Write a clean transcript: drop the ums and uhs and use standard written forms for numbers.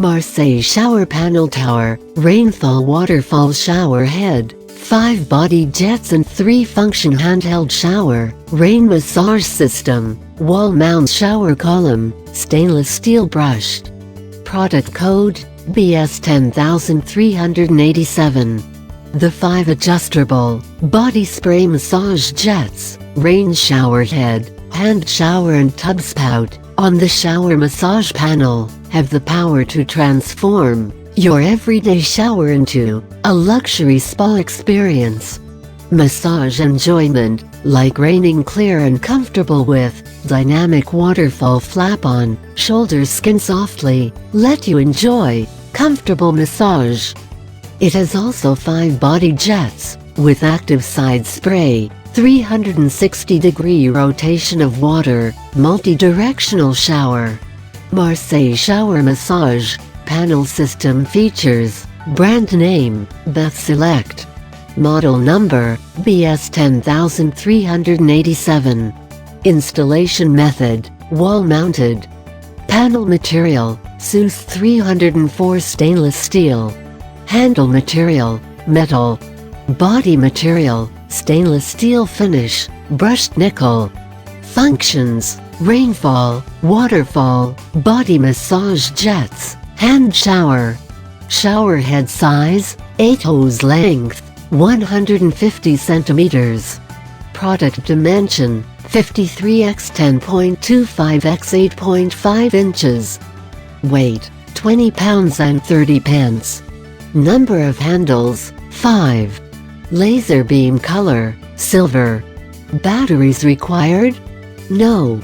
Marseille shower panel tower, Rainfall Waterfall shower head, 5 body jets and 3-function handheld shower, rain massage system, wall mount shower column, stainless steel brushed. Product code, BS10387. The 5 adjustable, body spray massage jets, rain shower head, hand shower and tub spout, on the shower massage panel, have the power to transform your everyday shower into a luxury spa experience. Massage enjoyment, like raining clear and comfortable with dynamic waterfall flap-on, shoulders skin softly, let you enjoy comfortable massage. It has also 5 body jets, with active side spray, 360-degree rotation of water, multi-directional shower. Marseille shower massage, panel system features, brand name, Beth Select. Model number, BS10387. Installation method, wall-mounted. Panel material, SUS 304 stainless steel. Handle material, metal. Body material, stainless steel finish, brushed nickel. Functions, rainfall, waterfall, body massage jets, hand shower. Shower head size, 8 hose length, 150 centimeters. Product dimension, 53 x 10.25 x 8.5 inches. Weight, 20 pounds and 30 pence. Number of handles, 5. Laser beam color, silver. Batteries required? No.